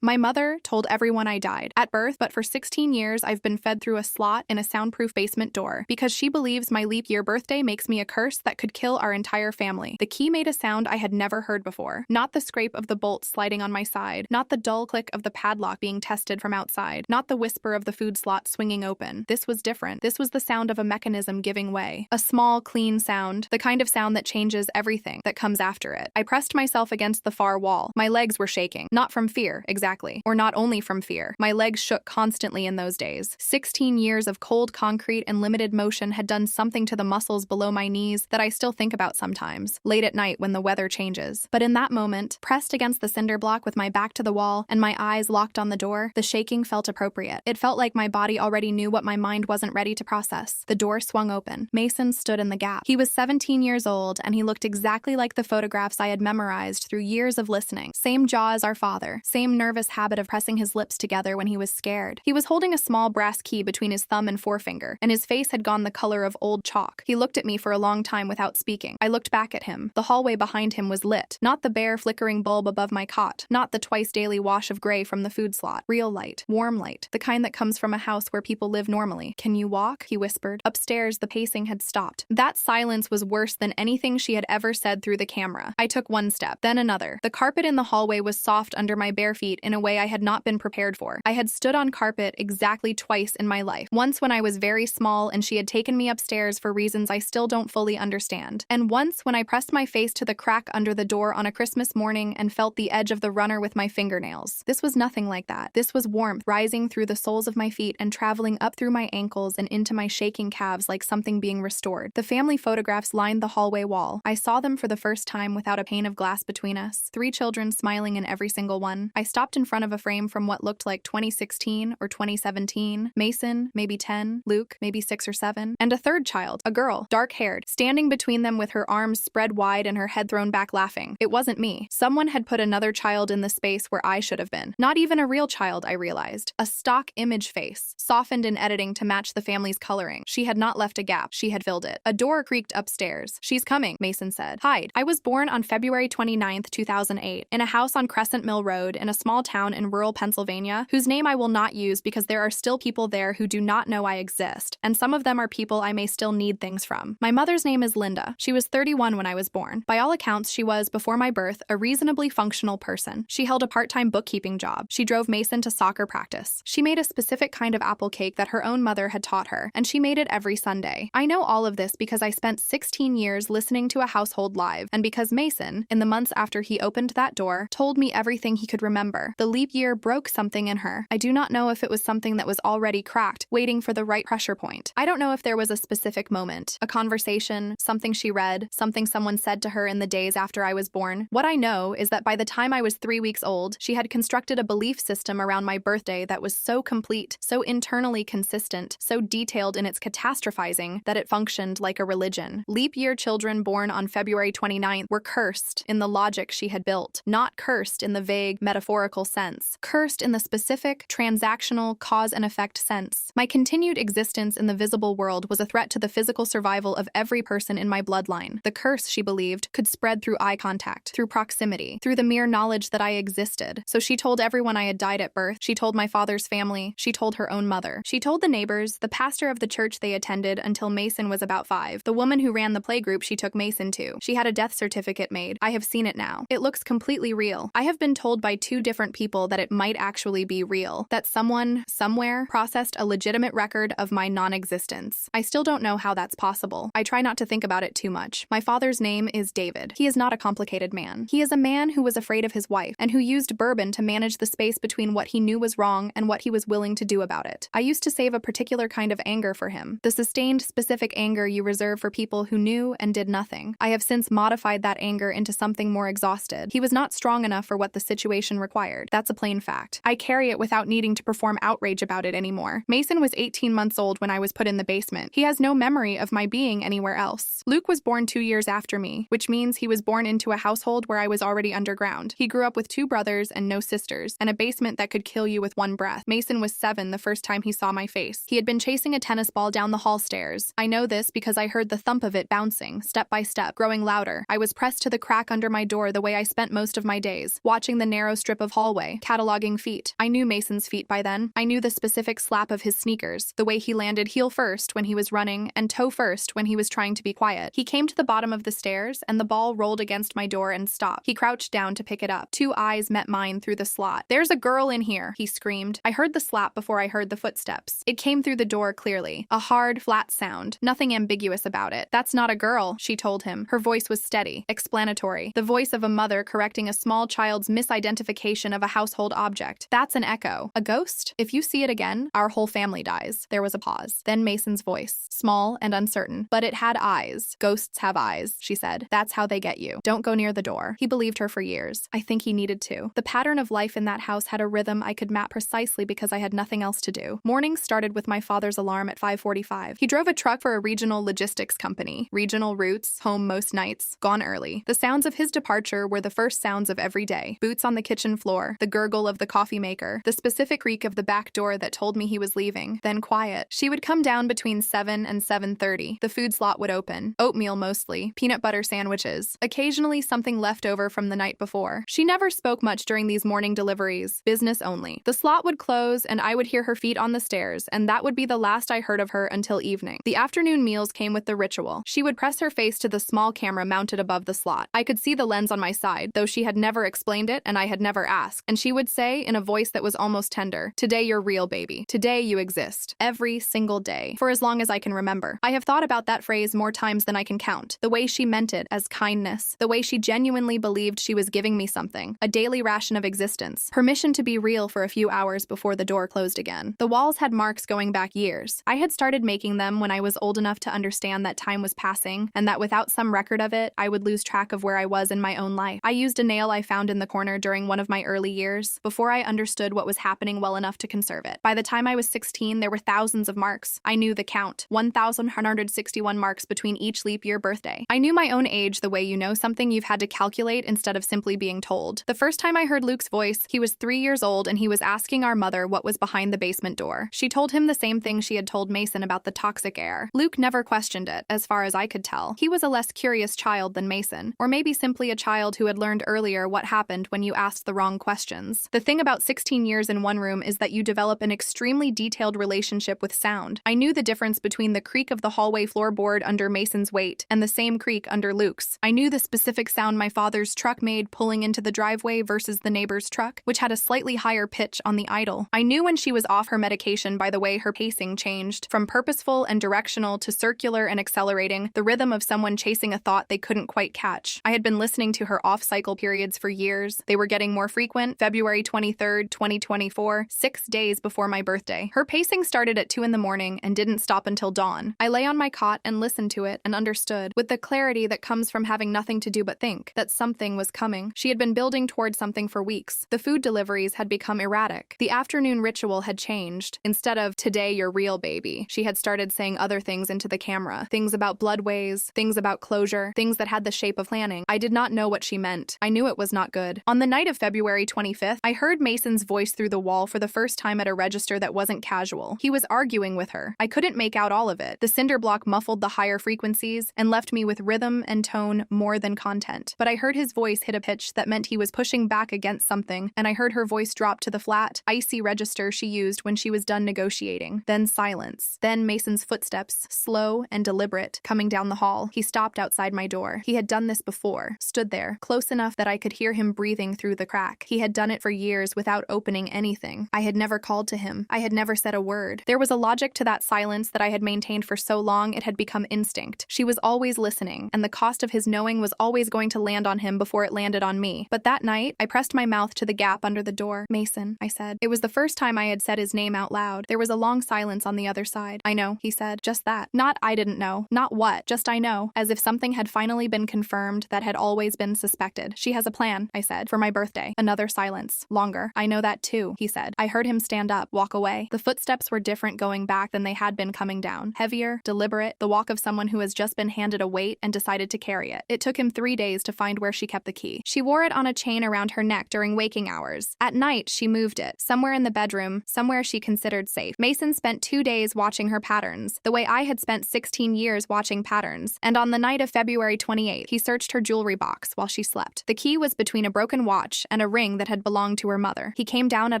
My mother told everyone I died at birth, but for 16 years I've been fed through a slot in a soundproof basement door because she believes my leap year birthday makes me a curse that could kill our entire family. The key made a sound I had never heard before. Not the scrape of the bolt sliding on my side, not the dull click of the padlock being tested from outside, not the whisper of the food slot swinging open. This was different. This was the sound of a mechanism giving way. A small, clean sound, the kind of sound that changes everything that comes after it. I pressed myself against the far wall. My legs were shaking. Not from fear, exactly. Or not only from fear. My legs shook constantly in those days. 16 years of cold concrete and limited motion had done something to the muscles below my knees that I still think about sometimes, late at night when the weather changes. But in that moment, pressed against the cinder block with my back to the wall and my eyes locked on the door, the shaking felt appropriate. It felt like my body already knew what my mind wasn't ready to process. The door swung open. Mason stood in the gap. He was 17 years old, and he looked exactly like the photographs I had memorized through years of listening. Same jaw as our father, same nervous habit of pressing his lips together when he was scared. He was holding a small brass key between his thumb and forefinger, and his face had gone the color of old chalk. He looked at me for a long time without speaking. I looked back at him. The hallway behind him was lit. Not the bare, flickering bulb above my cot. Not the twice-daily wash of gray from the food slot. Real light. Warm light. The kind that comes from a house where people live normally. "Can you walk?" he whispered. Upstairs, the pacing had stopped. That silence was worse than anything she had ever said through the camera. I took one step, then another. The carpet in the hallway was soft under my bare feet in a way I had not been prepared for. I had stood on carpet exactly twice in my life. Once when I was very small and she had taken me upstairs for reasons I still don't fully understand. And once when I pressed my face to the crack under the door on a Christmas morning and felt the edge of the runner with my fingernails. This was nothing like that. This was warmth rising through the soles of my feet and traveling up through my ankles and into my shaking calves like something being restored. The family photographs lined the hallway wall. I saw them for the first time without a pane of glass between us. 3 children smiling in every single one. I stopped in front of a frame from what looked like 2016 or 2017. Mason, maybe 10. Luke, maybe 6 or 7. And a third child, a girl, dark-haired, standing between them with her arms spread wide and her head thrown back laughing. It wasn't me. Someone had put another child in the space where I should have been. Not even a real child, I realized. A stock image face, softened in editing to match the family's coloring. She had not left a gap. She had filled it. A door creaked upstairs. "She's coming," Mason said. "Hide." I was born on February 29th, 2008, in a house on Crescent Mill Road in a small town in rural Pennsylvania, whose name I will not use because there are still people there who do not know I exist, and some of them are people I may still need things from. My mother's name is Linda. She was 31 when I was born. By all accounts, she was, before my birth, a reasonably functional person. She held a part-time bookkeeping job. She drove Mason to soccer practice. She made a specific kind of apple cake that her own mother had taught her, and she made it every Sunday. I know all of this because I spent 16 years listening to a household live, and because Mason, in the months after he opened that door, told me everything he could remember. The leap year broke something in her. I do not know if it was something that was already cracked, waiting for the right pressure point. I don't know if there was a specific moment, a conversation, something she read, something someone said to her in the days after I was born. What I know is that by the time I was 3 weeks old, she had constructed a belief system around my birthday that was so complete, so internally consistent, so detailed in its catastrophizing that it functioned like a religion. Leap year children born on February 29th were cursed in the logic she had built, not cursed in the vague, metaphorical sense, cursed in the specific, transactional, cause and effect sense. My continued existence in the visible world was a threat to the physical survival of every person in my bloodline. The curse, she believed, could spread through eye contact, through proximity, through the mere knowledge that I existed. So she told everyone I had died at birth. She told my father's family. She told her own mother. She told the neighbors, the pastor of the church they attended until Mason was about 5, the woman who ran the playgroup she took Mason to. She had a death certificate made. I have seen it now. It looks completely real. I have been told by 2 different people that it might actually be real, that someone, somewhere, processed a legitimate record of my non-existence. I still don't know how that's possible. I try not to think about it too much. My father's name is David. He is not a complicated man. He is a man who was afraid of his wife and who used bourbon to manage the space between what he knew was wrong and what he was willing to do about it. I used to save a particular kind of anger for him, the sustained, specific anger you reserve for people who knew and did nothing. I have since modified that anger into something more exhausted. He was not strong enough for what the situation required. That's a plain fact. I carry it without needing to perform outrage about it anymore. Mason was 18 months old when I was put in the basement. He has no memory of my being anywhere else. Luke was born 2 years after me, which means he was born into a household where I was already underground. He grew up with 2 brothers and no sisters, and a basement that could kill you with one breath. Mason was 7 the first time he saw my face. He had been chasing a tennis ball down the hall stairs. I know this because I heard the thump of it bouncing, step by step, growing louder. I was pressed to the crack under my door the way I spent most of my days, watching the narrow strip of hallway hallway, cataloging feet. I knew Mason's feet by then. I knew the specific slap of his sneakers, the way he landed heel first when he was running and toe first when he was trying to be quiet. He came to the bottom of the stairs, and the ball rolled against my door and stopped. He crouched down to pick it up. 2 eyes met mine through the slot. "There's a girl in here," he screamed. I heard the slap before I heard the footsteps. It came through the door clearly. A hard, flat sound. Nothing ambiguous about it. "That's not a girl," she told him. Her voice was steady, explanatory. The voice of a mother correcting a small child's misidentification of a household object. "That's an echo. A ghost? If you see it again, our whole family dies." There was a pause. Then Mason's voice, small and uncertain. "But it had eyes. Ghosts have eyes," she said. "That's how they get you. Don't go near the door." He believed her for years. I think he needed to. The pattern of life in that house had a rhythm I could map precisely because I had nothing else to do. Mornings started with my father's alarm at 5:45. He drove a truck for a regional logistics company. Regional routes, home most nights, gone early. The sounds of his departure were the first sounds of every day. Boots on the kitchen floor, the gurgle of the coffee maker, the specific creak of the back door that told me he was leaving. Then quiet. She would come down between 7 and 7:30. The food slot would open. Oatmeal mostly. Peanut butter sandwiches. Occasionally something left over from the night before. She never spoke much during these morning deliveries. Business only. The slot would close and I would hear her feet on the stairs, and that would be the last I heard of her until evening. The afternoon meals came with the ritual. She would press her face to the small camera mounted above the slot. I could see the lens on my side, though she had never explained it and I had never asked. And she would say, in a voice that was almost tender, "Today you're real, baby. Today you exist." Every single day. For as long as I can remember. I have thought about that phrase more times than I can count. The way she meant it as kindness. The way she genuinely believed she was giving me something. A daily ration of existence. Permission to be real for a few hours before the door closed again. The walls had marks going back years. I had started making them when I was old enough to understand that time was passing, and that without some record of it, I would lose track of where I was in my own life. I used a nail I found in the corner during one of my early years, before I understood what was happening well enough to conserve it. By the time I was 16, there were thousands of marks. I knew the count. 1,161 marks between each leap year birthday. I knew my own age the way you know something you've had to calculate instead of simply being told. The first time I heard Luke's voice, he was 3 years old and he was asking our mother what was behind the basement door. She told him the same thing she had told Mason about the toxic air. Luke never questioned it, as far as I could tell. He was a less curious child than Mason, or maybe simply a child who had learned earlier what happened when you asked the wrong questions. The thing about 16 years in one room is that you develop an extremely detailed relationship with sound. I knew the difference between the creak of the hallway floorboard under Mason's weight and the same creak under Luke's. I knew the specific sound my father's truck made pulling into the driveway versus the neighbor's truck, which had a slightly higher pitch on the idle. I knew when she was off her medication by the way her pacing changed, from purposeful and directional to circular and accelerating, the rhythm of someone chasing a thought they couldn't quite catch. I had been listening to her off-cycle periods for years. They were getting more frequent. February 23rd, 2024, 6 days before my birthday. Her pacing started at 2 in the morning and didn't stop until dawn. I lay on my cot and listened to it and understood, with the clarity that comes from having nothing to do but think, that something was coming. She had been building toward something for weeks. The food deliveries had become erratic. The afternoon ritual had changed. Instead of "Today you're real, baby," she had started saying other things into the camera. Things about bloodways, things about closure, things that had the shape of planning. I did not know what she meant. I knew it was not good. On the night of February 25th, I heard Mason's voice through the wall for the first time at a register that wasn't casual. He was arguing with her. I couldn't make out all of it. The cinder block muffled the higher frequencies and left me with rhythm and tone more than content. But I heard his voice hit a pitch that meant he was pushing back against something, and I heard her voice drop to the flat, icy register she used when she was done negotiating. Then silence. Then Mason's footsteps, slow and deliberate, coming down the hall. He stopped outside my door. He had done this before, stood there, close enough that I could hear him breathing through the crack. He had done it for years without opening anything. I had never called to him. I had never said a word. There was a logic to that silence that I had maintained for so long it had become instinct. She was always listening, and the cost of his knowing was always going to land on him before it landed on me. But that night, I pressed my mouth to the gap under the door. "Mason," I said. It was the first time I had said his name out loud. There was a long silence on the other side. "I know," he said. Just that. Not "I didn't know." Not what. Just "I know." As if something had finally been confirmed that had always been suspected. "She has a plan," I said, "for my birthday." Another silence. Longer. "I know that too," he said. I heard him stand up, walk away. The footsteps were different going back than they had been coming down. Heavier, deliberate, the walk of someone who has just been handed a weight and decided to carry it. It took him 3 days to find where she kept the key. She wore it on a chain around her neck during waking hours. At night, she moved it, somewhere in the bedroom, somewhere she considered safe. Mason spent 2 days watching her patterns, the way I had spent 16 years watching patterns. And on the night of February 28th, he searched her jewelry box while she slept. The key was between a broken watch and a ring that that had belonged to her mother. He came down at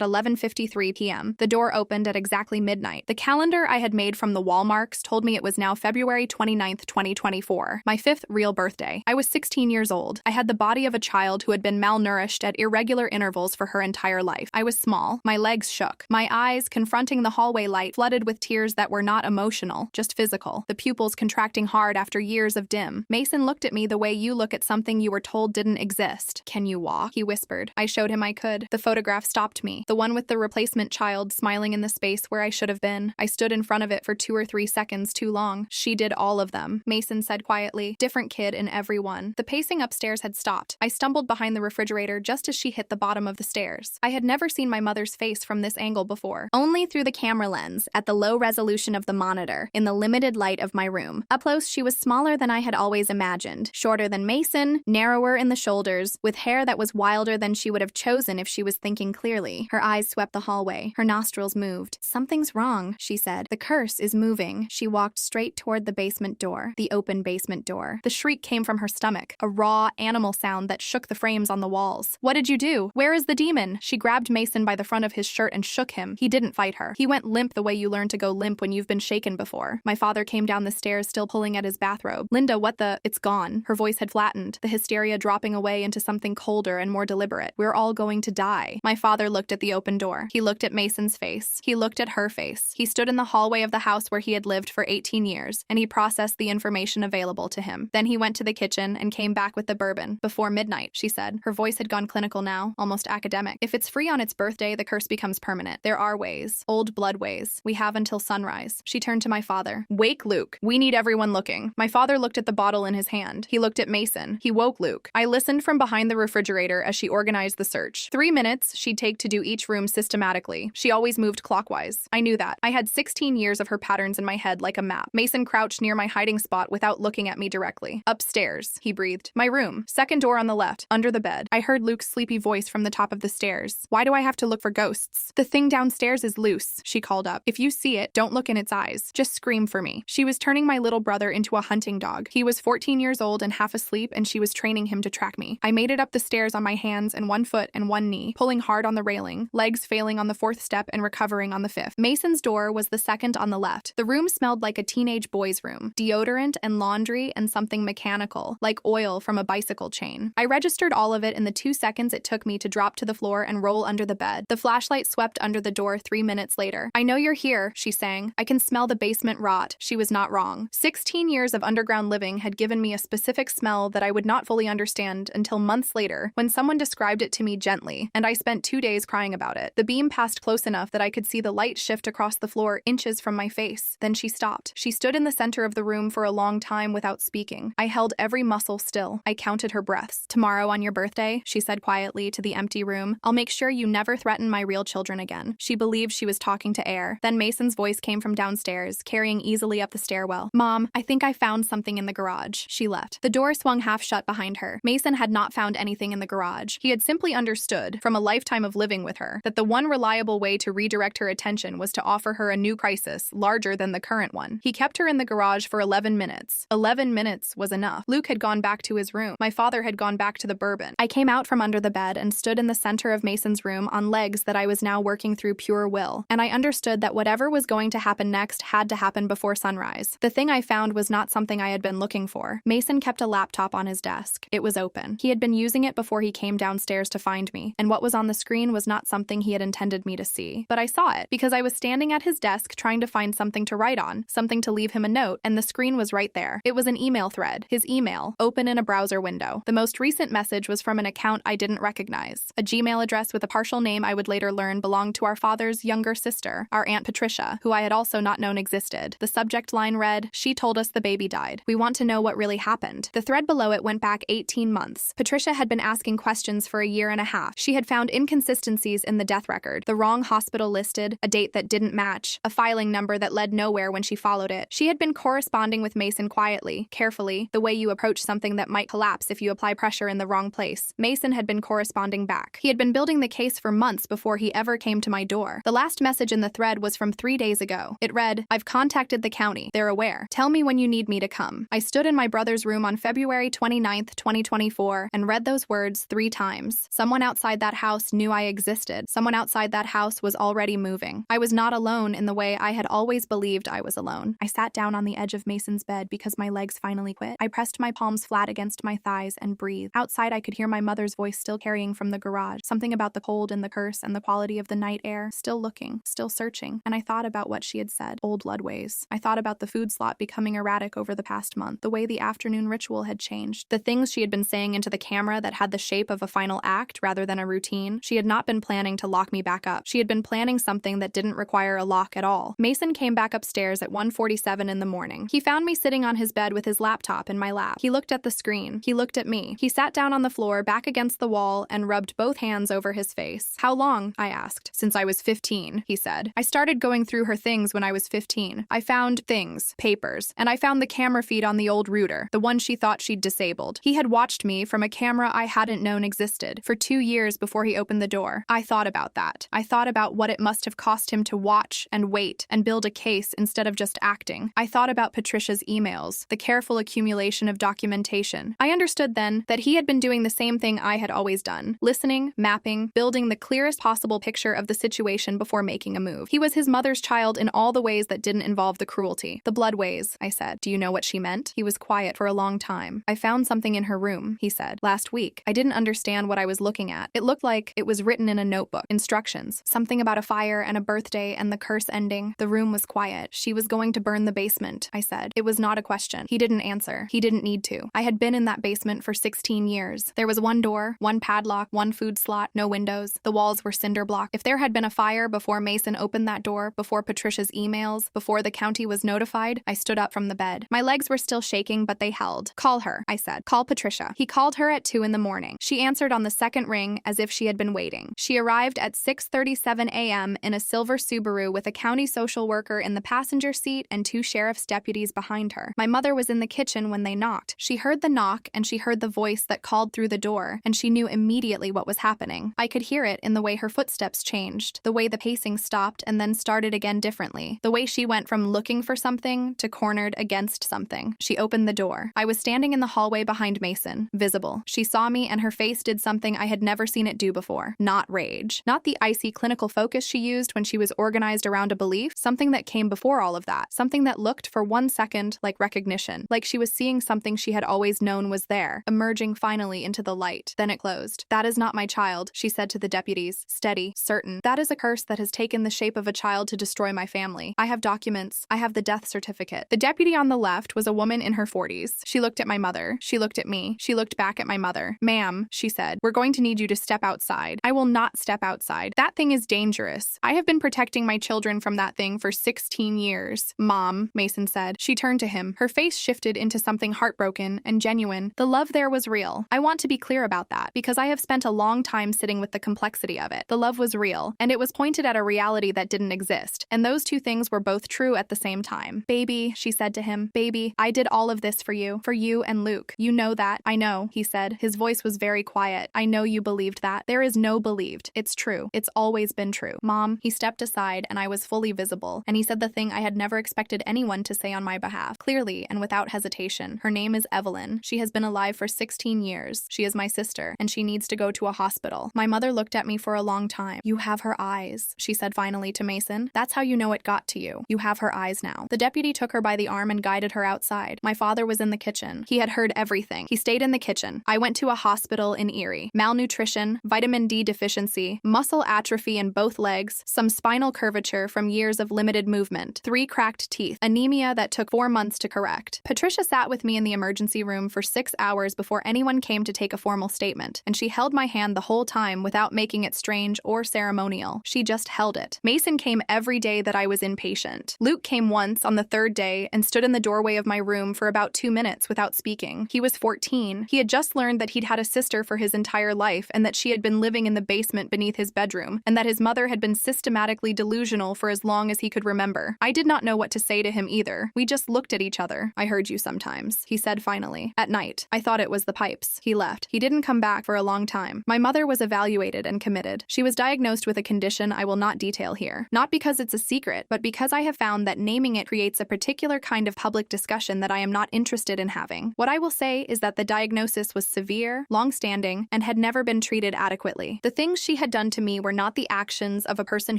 11:53 p.m. The door opened at exactly midnight. The calendar I had made from the wall marks told me it was now February 29th, 2024, my 5th real birthday. I was 16 years old. I had the body of a child who had been malnourished at irregular intervals for her entire life. I was small. My legs shook. My eyes, confronting the hallway light, flooded with tears that were not emotional, just physical, the pupils contracting hard after years of dim. Mason looked at me the way you look at something you were told didn't exist. "Can you walk?" he whispered. I showed him I could. The photograph stopped me. The one with the replacement child smiling in the space where I should have been. I stood in front of it for 2 or 3 seconds too long. "She did all of them," Mason said quietly. "Different kid in every one." The pacing upstairs had stopped. I stumbled behind the refrigerator just as she hit the bottom of the stairs. I had never seen my mother's face from this angle before. Only through the camera lens, at the low resolution of the monitor, in the limited light of my room. Up close, she was smaller than I had always imagined. Shorter than Mason, narrower in the shoulders, with hair that was wilder than she would have chosen if she was thinking clearly. Her eyes swept the hallway. Her nostrils moved. "Something's wrong," she said. "The curse is moving." She walked straight toward the basement door, the open basement door. The shriek came from her stomach, a raw, animal sound that shook the frames on the walls. "What did you do? Where is the demon?" She grabbed Mason by the front of his shirt and shook him. He didn't fight her. He went limp the way you learn to go limp when you've been shaken before. My father came down the stairs still pulling at his bathrobe. "Linda, what the—" "It's gone." Her voice had flattened, the hysteria dropping away into something colder and more deliberate. "We're all going to die." My father looked at the open door. He looked at Mason's face. He looked at her face. He stood in the hallway of the house where he had lived for 18 years, and he processed the information available to him. Then he went to the kitchen and came back with the bourbon. "Before midnight," she said. Her voice had gone clinical now, almost academic. "If it's free on its birthday, the curse becomes permanent. There are ways. Old blood ways. We have until sunrise." She turned to my father. "Wake Luke. We need everyone looking." My father looked at the bottle in his hand. He looked at Mason. He woke Luke. I listened from behind the refrigerator as she organized the search. 3 minutes she'd take to do each room systematically. She always moved clockwise. I knew that. I had 16 years of her patterns in my head like a map. Mason crouched near my hiding spot without looking at me directly. "Upstairs," he breathed. "My room. Second door on the left. Under the bed." I heard Luke's sleepy voice from the top of the stairs. "Why do I have to look for ghosts?" "The thing downstairs is loose," she called up. "If you see it, don't look in its eyes. Just scream for me." She was turning my little brother into a hunting dog. He was 14 years old and half asleep, and she was training him to track me. I made it up the stairs on my hands and 1 foot and 1 knee, pulling hard on the railing, legs failing on the 4th step and recovering on the 5th. Mason's door was the second on the left. The room smelled like a teenage boy's room. Deodorant and laundry and something mechanical, like oil from a bicycle chain. I registered all of it in the 2 seconds it took me to drop to the floor and roll under the bed. The flashlight swept under the door 3 minutes later. "I know you're here," she sang. "I can smell the basement rot." She was not wrong. 16 years of underground living had given me a specific smell that I would not fully understand until months later when someone described it to me gently, and I spent 2 days crying about it. The beam passed close enough that I could see the light shift across the floor inches from my face. Then she stopped. She stood in the center of the room for a long time without speaking. I held every muscle still. I counted her breaths. "Tomorrow on your birthday," she said quietly to the empty room, "I'll make sure you never threaten my real children again." She believed she was talking to air. Then Mason's voice came from downstairs, carrying easily up the stairwell. "Mom, I think I found something in the garage." She left. The door swung half shut behind her. Mason had not found anything in the garage. He had simply understood, from a lifetime of living with her, that the one reliable way to redirect her attention was to offer her a new crisis, larger than the current one. He kept her in the garage for 11 minutes. 11 minutes was enough. Luke had gone back to his room. My father had gone back to the bourbon. I came out from under the bed and stood in the center of Mason's room on legs that I was now working through pure will. And I understood that whatever was going to happen next had to happen before sunrise. The thing I found was not something I had been looking for. Mason kept a laptop on his desk. It was open. He had been using it before he came downstairs to find me, and what was on the screen was not something he had intended me to see. But I saw it, because I was standing at his desk trying to find something to write on, something to leave him a note, and the screen was right there. It was an email thread, his email, open in a browser window. The most recent message was from an account I didn't recognize, a Gmail address with a partial name I would later learn belonged to our father's younger sister, our Aunt Patricia, who I had also not known existed. The subject line read, "She told us the baby died. We want to know what really happened." The thread below it went back 18 months. Patricia had been asking questions for a year and a half. She had found inconsistencies in the death record, the wrong hospital listed, a date that didn't match, a filing number that led nowhere when she followed it. She had been corresponding with Mason quietly, carefully, the way you approach something that might collapse if you apply pressure in the wrong place. Mason had been corresponding back. He had been building the case for months before he ever came to my door. The last message in the thread was from 3 days ago. It read, "I've contacted the county. They're aware. Tell me when you need me to come." I stood in my brother's room on February 29th, 2024, and read those words 3 times. Someone Someone outside that house knew I existed. Someone outside that house was already moving. I was not alone in the way I had always believed I was alone. I sat down on the edge of Mason's bed because my legs finally quit. I pressed my palms flat against my thighs and breathed. Outside, I could hear my mother's voice still carrying from the garage. Something about the cold and the curse and the quality of the night air. Still looking, still searching. And I thought about what she had said. Old Ludways. I thought about the food slot becoming erratic over the past month. The way the afternoon ritual had changed. The things she had been saying into the camera that had the shape of a final act rather than a routine. She had not been planning to lock me back up. She had been planning something that didn't require a lock at all. Mason came back upstairs at 1:47 in the morning. He found me sitting on his bed with his laptop in my lap. He looked at the screen. He looked at me. He sat down on the floor, back against the wall, and rubbed both hands over his face. "How long?" I asked. "Since I was 15, he said. "I started going through her things when I was 15. I found things, papers, and I found the camera feed on the old router, the one she thought she'd disabled. He had watched me from a camera I hadn't known existed for 2 years before he opened the door. I thought about that. I thought about what it must have cost him to watch and wait and build a case instead of just acting. I thought about Patricia's emails, the careful accumulation of documentation. I understood then that he had been doing the same thing I had always done, listening, mapping, building the clearest possible picture of the situation before making a move. He was his mother's child in all the ways that didn't involve the cruelty. The blood ways, I said. Do you know what she meant? He was quiet for a long time. I found something in her room, he said. Last week. I didn't understand what I was looking at. It looked like it was written in a notebook. Instructions. Something about a fire and a birthday and the curse ending. The room was quiet. She was going to burn the basement, I said. It was not a question. He didn't answer. He didn't need to. I had been in that basement for 16 years. There was one door, one padlock, one food slot, no windows. The walls were cinder block. If there had been a fire before Mason opened that door, before Patricia's emails, before the county was notified, I stood up from the bed. My legs were still shaking, but they held. Call her, I said. Call Patricia. He called her at 2 in the morning. She answered on the second ring as if she had been waiting. She arrived at 6:37 a.m. in a silver Subaru with a county social worker in the passenger seat and 2 sheriff's deputies behind her. My mother was in the kitchen when they knocked. She heard the knock and she heard the voice that called through the door, and she knew immediately what was happening. I could hear it in the way her footsteps changed, the way the pacing stopped and then started again differently, the way she went from looking for something to cornered against something. She opened the door. I was standing in the hallway behind Mason, visible. She saw me and her face did something I had never seen it do before. Not rage. Not the icy clinical focus she used when she was organized around a belief, something that came before all of that. Something that looked for 1 second like recognition, like she was seeing something she had always known was there, emerging finally into the light. Then it closed. "That is not my child," she said to the deputies, steady, certain. "That is a curse that has taken the shape of a child to destroy my family. I have documents. I have the death certificate." The deputy on the left was a woman in her 40s. She looked at my mother. She looked at me. She looked back at my mother. "Ma'am," she said, "we're going to need you to step outside." "I will not step outside. That thing is dangerous. I have been protecting my children from that thing for 16 years. "Mom," Mason said. She turned to him. Her face shifted into something heartbroken and genuine. The love there was real. I want to be clear about that, because I have spent a long time sitting with the complexity of it. The love was real, and it was pointed at a reality that didn't exist, and those two things were both true at the same time. "Baby," she said to him, "baby, I did all of this for you and Luke. You know that." "I know," he said. His voice was very quiet. "I know you believed that. There is no believed. It's true. It's always been true." "Mom," he stepped aside and I was fully visible, and he said the thing I had never expected anyone to say on my behalf, clearly and without hesitation. "Her name is Evelyn. She has been alive for 16 years. She is my sister, and she needs to go to a hospital." My mother looked at me for a long time. "You have her eyes," she said finally to Mason. "That's how you know it got to you. You have her eyes now." The deputy took her by the arm and guided her outside. My father was in the kitchen. He had heard everything. He stayed in the kitchen. I went to a hospital in Erie. Malnutrition, vitamin D deficiency, muscle atrophy in both legs, some spinal curvature from years of limited movement, 3 cracked teeth, anemia that took 4 months to correct. Patricia sat with me in the emergency room for 6 hours before anyone came to take a formal statement, and she held my hand the whole time without making it strange or ceremonial. She just held it. Mason came every day that I was inpatient. Luke came once on the 3rd day and stood in the doorway of my room for about 2 minutes without speaking. He was 14. He had just learned that he'd had a sister for his entire life and that she had been living in the basement beneath his bedroom, and that his mother had been systematically delusional for as long as he could remember. I did not know what to say to him either. We just looked at each other. "I heard you sometimes," he said finally. "At night. I thought it was the pipes." He left. He didn't come back for a long time. My mother was evaluated and committed. She was diagnosed with a condition I will not detail here. Not because it's a secret, but because I have found that naming it creates a particular kind of public discussion that I am not interested in having. What I will say is that the diagnosis was severe, long-standing, and had never never been treated adequately. The things she had done to me were not the actions of a person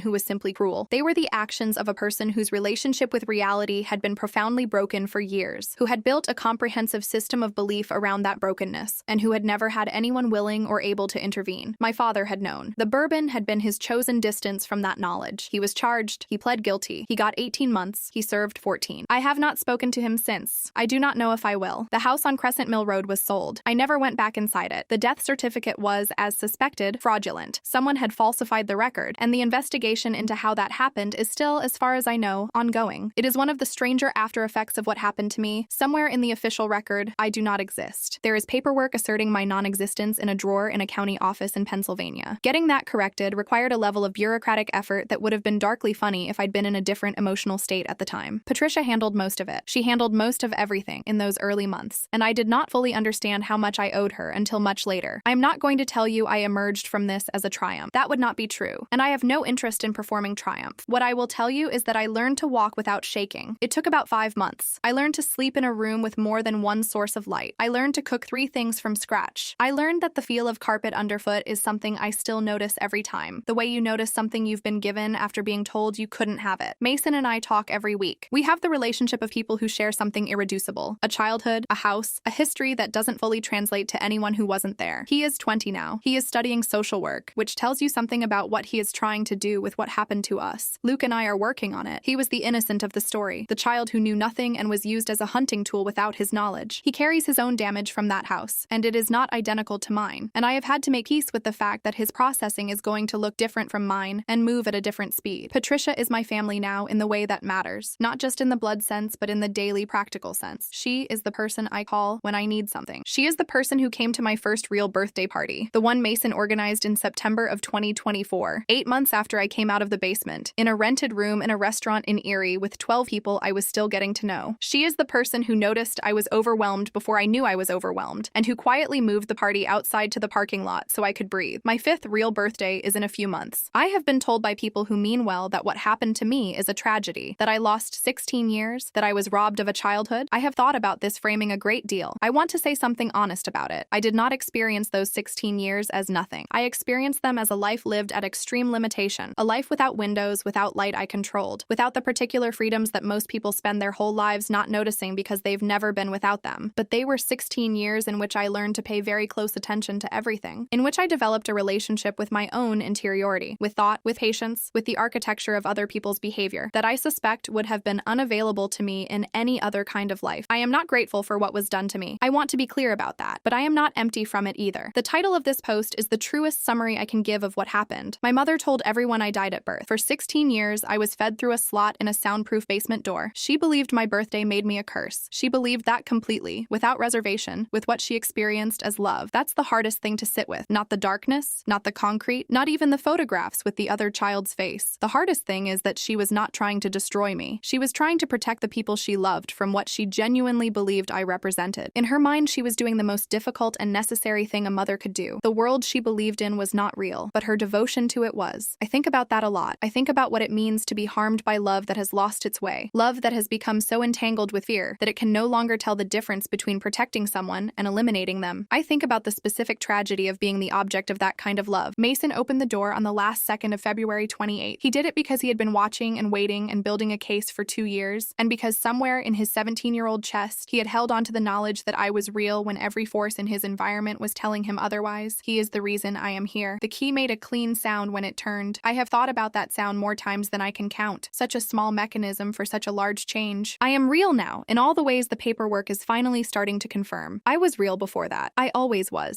who was simply cruel. They were the actions of a person whose relationship with reality had been profoundly broken for years, who had built a comprehensive system of belief around that brokenness, and who had never had anyone willing or able to intervene. My father had known. The bourbon had been his chosen distance from that knowledge. He was charged. He pled guilty. He got 18 months. He served 14. I have not spoken to him since. I do not know if I will. The house on Crescent Mill Road was sold. I never went back inside it. The death certificate was, as suspected, fraudulent. Someone had falsified the record, and the investigation into how that happened is still, as far as I know, ongoing. It is one of the stranger after effects of what happened to me. Somewhere in the official record, I do not exist. There is paperwork asserting my non-existence in a drawer in a county office in Pennsylvania. Getting that corrected required a level of bureaucratic effort that would have been darkly funny if I'd been in a different emotional state at the time. Patricia handled most of it. She handled most of everything in those early months, and I did not fully understand how much I owed her until much later. I am not going to tell you I emerged from this as a triumph. That would not be true, and I have no interest in performing triumph. What I will tell you is that I learned to walk without shaking. It took about 5 months. I learned to sleep in a room with more than one source of light. I learned to cook 3 things from scratch. I learned that the feel of carpet underfoot is something I still notice every time. The way you notice something you've been given after being told you couldn't have it. Mason and I talk every week. We have the relationship of people who share something irreducible. A childhood, a house, a history that doesn't fully translate to anyone who wasn't there. He is 20 now. He is studying social work, which tells you something about what he is trying to do with what happened to us. Luke and I are working on it. He was the innocent of the story, the child who knew nothing and was used as a hunting tool without his knowledge. He carries his own damage from that house, and it is not identical to mine. And I have had to make peace with the fact that his processing is going to look different from mine and move at a different speed. Patricia is my family now in the way that matters, not just in the blood sense, but in the daily practical sense. She is the person I call when I need something. She is the person who came to my first real birthday party, the one Mason organized in September of 2024, 8 months after I came out of the basement, in a rented room in a restaurant in Erie with 12 people I was still getting to know. She is the person who noticed I was overwhelmed before I knew I was overwhelmed, and who quietly moved the party outside to the parking lot so I could breathe. My 5th real birthday is in a few months. I have been told by people who mean well that what happened to me is a tragedy, that I lost 16 years, that I was robbed of a childhood. I have thought about this framing a great deal. I want to say something honest about it. I did not experience those 16 years as nothing. I experienced them as a life lived at extreme limitation, a life without windows, without light I controlled, without the particular freedoms that most people spend their whole lives not noticing because they've never been without them. But they were 16 years in which I learned to pay very close attention to everything, in which I developed a relationship with my own interiority, with thought, with patience, with the architecture of other people's behavior, that I suspect would have been unavailable to me in any other kind of life. I am not grateful for what was done to me. I want to be clear about that, but I am not empty from it either. The title of this post is the truest summary I can give of what happened. My mother told everyone I died at birth. For 16 years, I was fed through a slot in a soundproof basement door. She believed my birthday made me a curse. She believed that completely, without reservation, with what she experienced as love. That's the hardest thing to sit with. Not the darkness, not the concrete, not even the photographs with the other child's face. The hardest thing is that she was not trying to destroy me. She was trying to protect the people she loved from what she genuinely believed I represented. In her mind, she was doing the most difficult and necessary thing a mother could do. The world she believed in was not real, but her devotion to it was. I think about that a lot. I think about what it means to be harmed by love that has lost its way. Love that has become so entangled with fear that it can no longer tell the difference between protecting someone and eliminating them. I think about the specific tragedy of being the object of that kind of love. Mason opened the door on the last second of February 28. He did it because he had been watching and waiting and building a case for 2 years, and because somewhere in his 17-year-old chest, he had held on to the knowledge that I was real when every force in his environment was telling him otherwise. He is the reason I am here. The key made a clean sound when it turned. I have thought about that sound more times than I can count. Such a small mechanism for such a large change. I am real now, in all the ways the paperwork is finally starting to confirm. I was real before that. I always was.